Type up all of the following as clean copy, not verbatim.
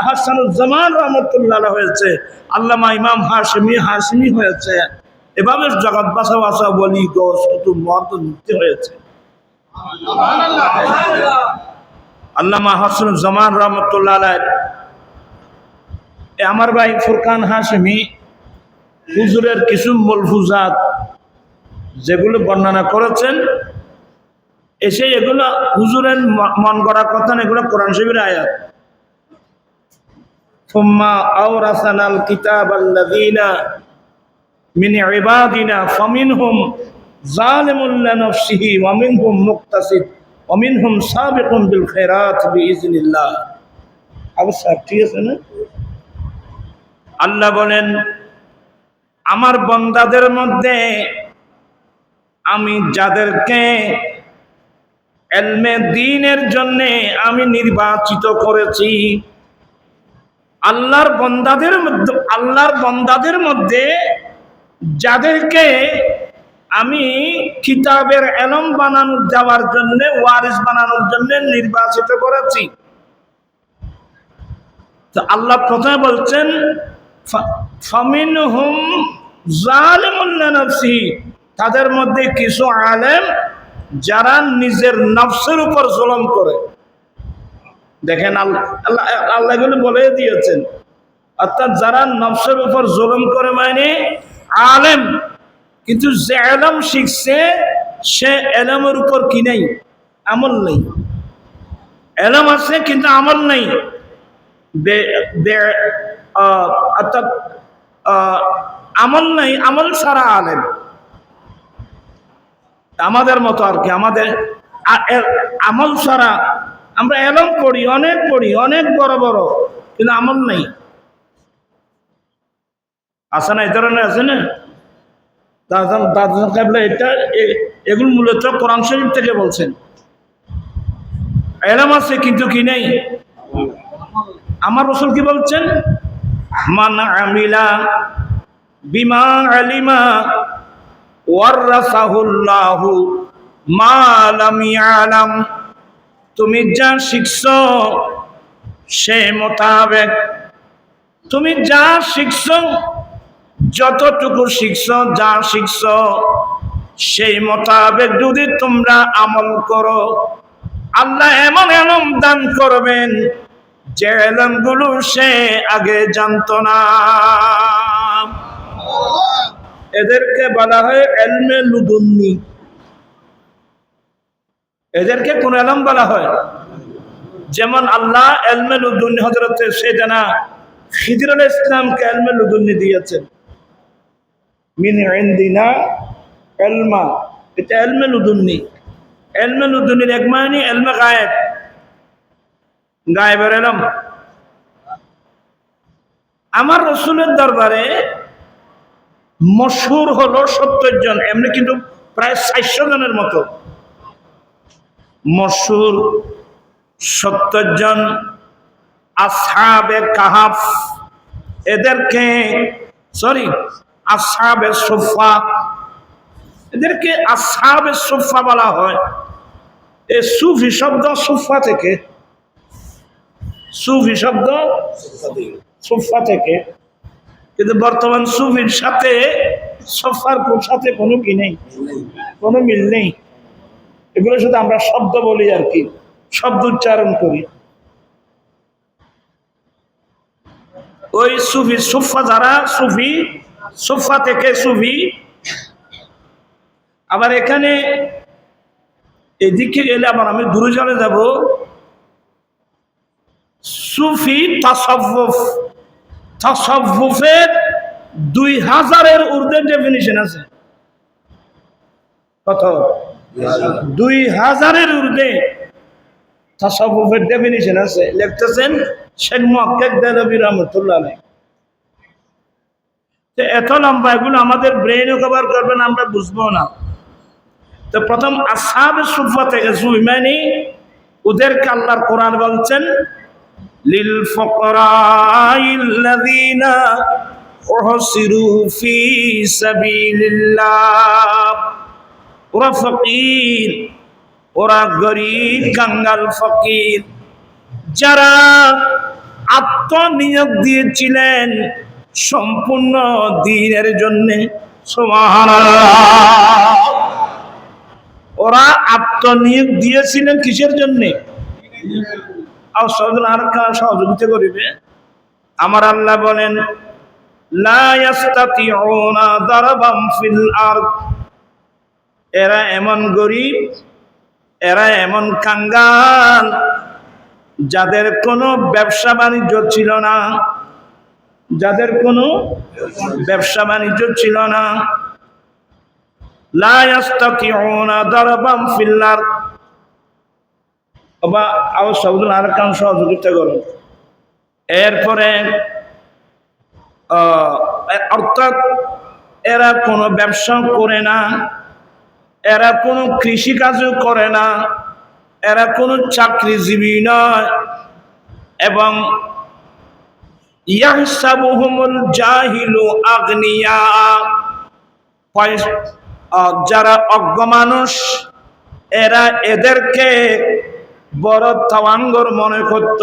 আহসানুজ্জামান রহমতুল্লাহ হয়েছে, আল্লামা ইমাম হাশিমি হয়েছে, এভাবে জগৎ বাসা বলি গোস কুতুব মুফতি হয়েছে। আল্লামা আহসানুজ্জামান রহমতুল্লাহ আলাইহি আমার ভাই ফুরকান হাশিমি হুজুরের কিছু মলফুজাত যেগুলো বর্ণনা করেছেন, এসে এগুলো হুজুরের মন গড়া কথা না, এগুলো কোরআন শরীফের আয়াত। সুম্মা আওরাসানাল কিতাবাল্লাযীনা মিন ইবাদিনা ফামিনহুম যালিমুন লিনাফসিহি ওয়া মিনহুম মুকতাসিদ ওয়া মিনহুম সাবিকুন বিল খায়রাত বিইজনিল্লাহ। অবশ্য ঠিক আছে না? আল্লাহ বলেন, আমার বান্দাদের মধ্যে আমি যাদেরকে ইলমে দ্বীনের জন্য আমি নির্বাচিত করেছি, আল্লাহর বান্দাদের মধ্যে যাদেরকে আমি কিতাবের ইলম বানানোর দেওয়ার জন্য, ওয়ারিস বানানোর জন্য নির্বাচিত করেছি। তো আল্লাহ প্রথমে বলছেন ফামিনহুম যালিমুন লিনাফসিহি, তাদের মধ্যে কিছু আলেম যারা নিজের নফসের উপর জুলুম করে। দেখেন আল্লাহ এগুলো বলে দিয়েছেন, অর্থাৎ যারা নফসের উপর জুলুম করে মানে আলেম, কিন্তু যে ইলম শিখছে সে ইলমের উপর কি নেই, আমল নেই। ইলম আছে কিন্তু আমল নেই, অর্থাৎ আমল নেই, আমল ছাড়া আলেম। আমাদের মতো আর কি, আমাদের আমল ছাড়া আমরা ইলম পড়ি, অনেক বড় বড়, কিন্তু আমল নেই। আছে না? এই ধরনের আছে না? এটা এগুলো মূলত কোরআন শরীফ থেকে বলছেন। ইলম আছে কিন্তু কি নেই, আমার রাসূল কি বলছেন? মান আমিলা বিমা আলিমা ওয়ারাসাহুল্লাহু মা লাম ইয়ালাম। তুমি যা শিখছো সে মোতাবেক, তুমি যা শিখছো, যতটুকু শিখছো, যা শিখছো সেই মোতাবেক যদি তোমরা আমল করো, আল্লাহ এমন ইলম দান করবেন যে ইলমগুলো সে আগে জানতো না। এদেরকে বলা হয় ইলমে লুদুন্নি। এদেরকে কোন ইলম বলা হয়? যেমন আল্লাহ ইলমে লুদুন্নি হযরত সাইয়েদনা খিদির আলাইহিস সালামকে ইলমে লুদুন্নি দিয়েছেন। মিন ইনদিনা ইলমা, এটা ইলমে লুদুন্নি। ইলমে লুদুন্নির এক মানে ইলমে গায়েব, গায়েবের ইলম। আমার রাসূলের দরবারে মশহুর হলো 70 জন, এমনি কিন্তু প্রায় 400 জনের মতো মশহুর 70 জন আসহাবে কাহাফ। এদেরকে আসহাবে সুফা, এদেরকে আসহাবে সুফা বলা হয়। এই সুফি শব্দ সুফা থেকে, সুফি শব্দ সুফা থেকে, কিন্তু বর্তমান সুফির সাথে সফার সাথে কোনো কি নেই, কোনো মিল নেই। এগুলো শুধু আমরা শব্দ বলি আর কি, শব্দ উচ্চারণ করি। ওই সুফি সুফা, যারা সুফি, সুফা থেকে সুফি। আবার এখানে এদিকে গেলে আবার আমি দূরে চলে যাব, সুফি তাসাউফ। তাসাউফের 2000-এর ঊর্ধ্বে ডেফিনিশন আছে। কত? 2000-এর ঊর্ধ্বে তাসাউফের ডেফিনিশন আছে। লিখতেছেন শেখ মুহাক্কিক দেলভী রাহমাতুল্লাহ আলাইহি। তো এত লম্বা, এগুলো আমাদের ব্রেইনও কভার করবে না, আমরা বুঝবো না। তো প্রথম আসহাবে সুফা থেকে, সুফি মানে ওদেরকে আল্লাহর কোরআন বলছেন লিল ফুকারাইল্লাযীনা উহসিরু ফি সাবিলিল্লাহ। ওরা ফকির, ওরা গরীব, কাঙ্গাল ফকির, যারা আত্মনিয়োগ দিয়েছিলেন সম্পূর্ণ দ্বীনের জন্য, সুবহানাল্লাহ, ওরা আত্মনিয়োগ দিয়েছিলেন কিসের জন্য? আর সহযোগিতা করিবে। আমার আল্লাহ বলেন, লা ইয়াস্তাতিউনা দারবাম ফিল আরদ, এরা এমন গরীব, এরা এমন কাঙ্গাল, যাদের কোনো ব্যবসা বাণিজ্য ছিল না, যাদের কোনো ব্যবসা বাণিজ্য ছিল না। লা ইয়াস্তাতিউনা দারবাম ফিল আরদ, বা আও সাউদুল আরকান সহযোগিতা করুন। এরপরে অর্থাৎ এরা কোনো ব্যবসা করে না, এরা কোনো কৃষিকাজও করে না, এরা কোনো চাকরিজীবী নয়, এবং ইয়াহসাবুহুমুল জাহিলু আগনিয়া, যারা অজ্ঞ মানুষ এরা এদেরকে বড় তাওয়াঙ্গর মনে করত।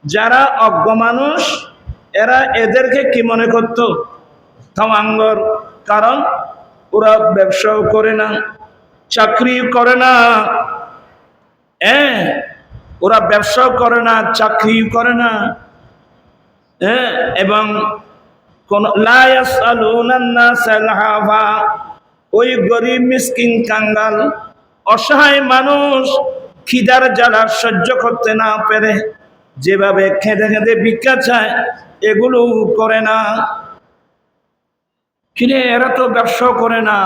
যারা অজ্ঞ মানুষ এরা এদেরকে কি মনে করত? তাওয়াঙ্গর। কারণ ওরা ব্যবসাও করে না, চাকরি করে না, ওরা ব্যবসাও করে না, চাকরি করে না, এবং কোন লা ইয়াসআলুনান নাস ইলহাফা, ওই গরীব মিসকিন কাঙ্গাল অসহায় মানুষ খিদার জ্বালা সহ্য করতে না পেরে যেভাবে খেঁদে খেঁদে ভিক্ষা চায়, এগুলো করে না। কিরে, এরা তো ব্যবসাও করে না,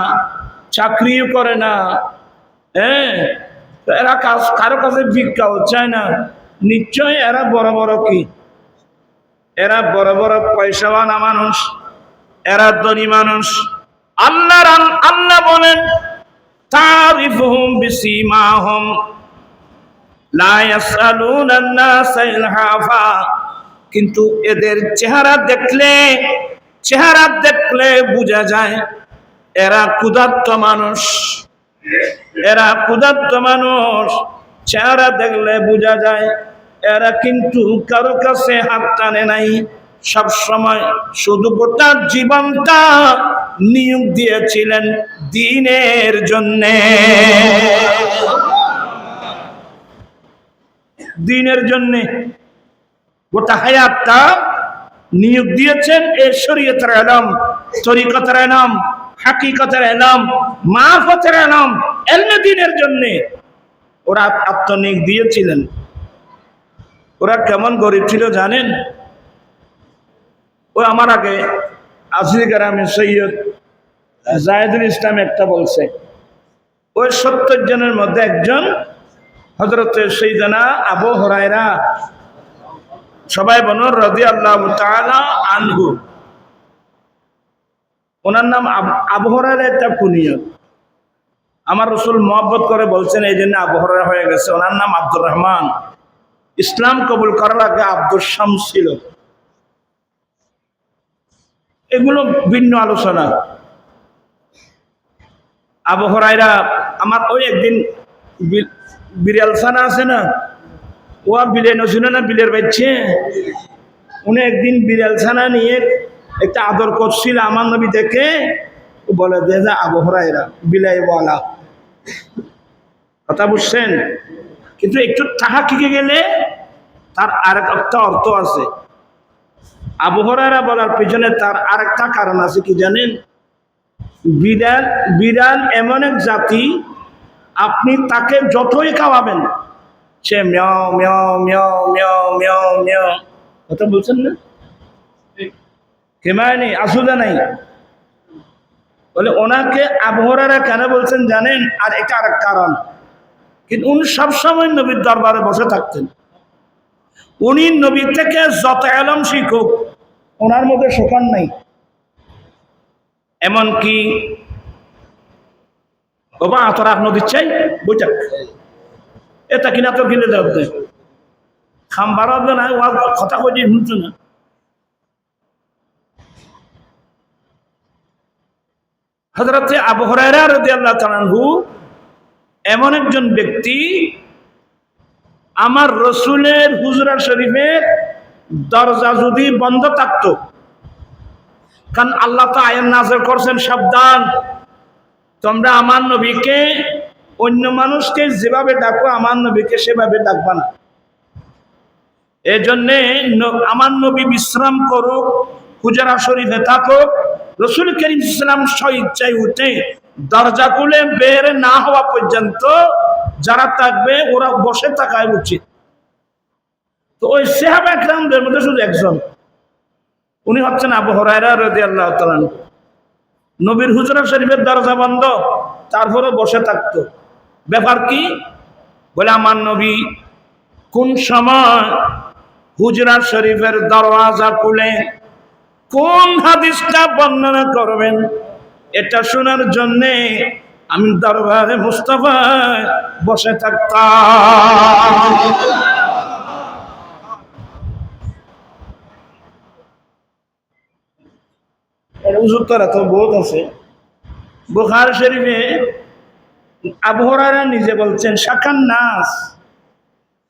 চাকরিও করে না, এরা কারো কাছে ভিক্ষাও চায় না, নিশ্চয় এরা বড় বড় কি, এরা বড় বড় পয়সাওয়ালা মানুষ, এরা ধনী মানুষ। আল্লাহ বলেন, তারিফুহুম বিসীমাহুম লা ইয়াসআলুনান নাস ইলহাফা, কিন্তু এদের চেহারা দেখলে বোঝা যায় এরা ক্ষুধার্ত মানুষ, এরা ক্ষুধার্ত মানুষ। চেহারা দেখলে বোঝা যায় এরা কিন্তু কারো কাছে হাত টানে নাই, সব সময় শুধু গোটা জীবনটা নিয়োগ দিয়েছিলেন দ্বীনের জন্যে, দ্বীনের জন্যে গোটা হায়াতটা নিয়োগ দিয়েছেন এই শরীয়তের ইলম, তরিকতের ইলম, হাকিকতের ইলম, মারফতের ইলম, ইলমে দ্বীনের জন্যে ওরা আত্মনিয়োগ দিয়েছিলেন। ওরা কেমন গরিব ছিল জানেন? ও আমার আগে আসলি গ্রামে সৈয়দ জায়েদুল ইসলাম একটা বলছে, ওই 70 জনের মধ্যে একজন হযরত সাইয়েদনা আবু হুরায়রা, সবাই বলুন রাদিয়াল্লাহু তাআলা আনহু। ওনার নাম আবু হুরায়রা, একটা কুনিয়ত। আমার রাসূল মহব্বত করে বলছেন এই জন্য আবু হুরায়রা হয়ে গেছে। ওনার নাম আব্দুর রহমান। ইসলাম কবুল করার আগে আব্দুল শামস ছিল। এগুলো ভিন্ন আলোচনা। আবু হুরায়রা আমার ওই একদিন বিড়াল ছানা আছে না, ও বিলে নছিল না, বিলের বাচ্চে, উনি একদিন বিড়াল ছানা নিয়ে একটা আদর করছিল। আমার নবী দেখে বলে যে আবু হুরায়রা বিলাইওয়ালা, কথা বুঝছেন? কিন্তু একটু টাকা কিকে গেলে তার আরেকটা অর্থ আছে। আবু হুরায়রা বলার পিছনে তার আরেকটা কারণ আছে, কি জানেন? বিড়াল এমন এক জাতি, আপনি তাকে যতই খাওয়াবেন সে মিয়াও মিয়াও মিয়াও মিয়াও মিয়াও মিয়াও, কথা বলছেন না? কেমায় নেই, আসুদা নাই বলে। ওনাকে আবু হুরায়রা কেন বলছেন জানেন? আর এটা আরেক কারণ, কিন্তু উনি সবসময় নবীর দরবারে বসে থাকতেন। উনি নবী থেকে যত ইলম শিখুক ওনার মধ্যে শোকান নাই। এমনকি ওবা তোরা নদীর চাই বইটাক এটা কিনা তোর কিনে দেওয়া খাম্বার না, কথা কই শুনছো না? হযরত আবু হুরায়রা রাদিয়াল্লাহু তাআলা আনহু এমন একজন ব্যক্তি, আমার রসুলের হুজরা শরীফের দরজা যদি বন্ধ থাকতো, কারণ আল্লাহ তো আয়াত নাযিল করছেন, সাবধান তোমরা আমার নবীকে অন্য মানুষকে যেভাবে ডাকো আমার নবীকে সেভাবে ডাকবা না। এই জন্যে আমার নবী বিশ্রাম করুক, হুজরা শরীফে থাকুক, রসুল করিম সাল্লাল্লাহু আলাইহি ওয়াসাল্লাম স্বেচ্ছায় উঠে দরজা খুলে বের না হওয়া পর্যন্ত যারা থাকবে ওরা বসে থাকাই উচিত। তো ওই সাহাবা একরামদের মধ্যে শুধু একজন, উনি হচ্ছেন আবু হুরায়রা রাদিয়াল্লাহু তাআলা। নবীর হুজরা শরীফের দরজা বন্ধ, তারপরে বসে থাকতো। ব্যাপার কি? বলে আমার নবী কোন সময় হুজরা শরীফের দরওয়াজা খুলে কোন হাদিসটা বর্ণনা করবেন, এটা শোনার জন্যে আমি দরবারে মুস্তাফায় বসে থাকতাম। উজুত্তরা তো বহুত আছে। বুখারী শরীফে আবু হুরায়রা নিজে বলছেন, শাকান নাস,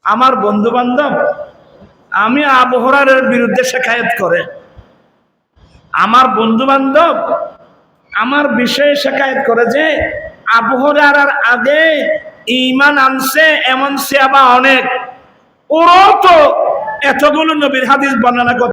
আমার বন্ধু বান্ধব আমি আবু হুরায়রার বিরুদ্ধে শিকায়ত করে, আমার বন্ধু বান্ধব আমার বিষয়ে শিকায়ত করে যে আবু হুরায়রার আগে ঈমান আনছে এমন সাহাবা অনেক, ওরাও তো এতগুলো নবীর হাদিস বর্ণনা করে।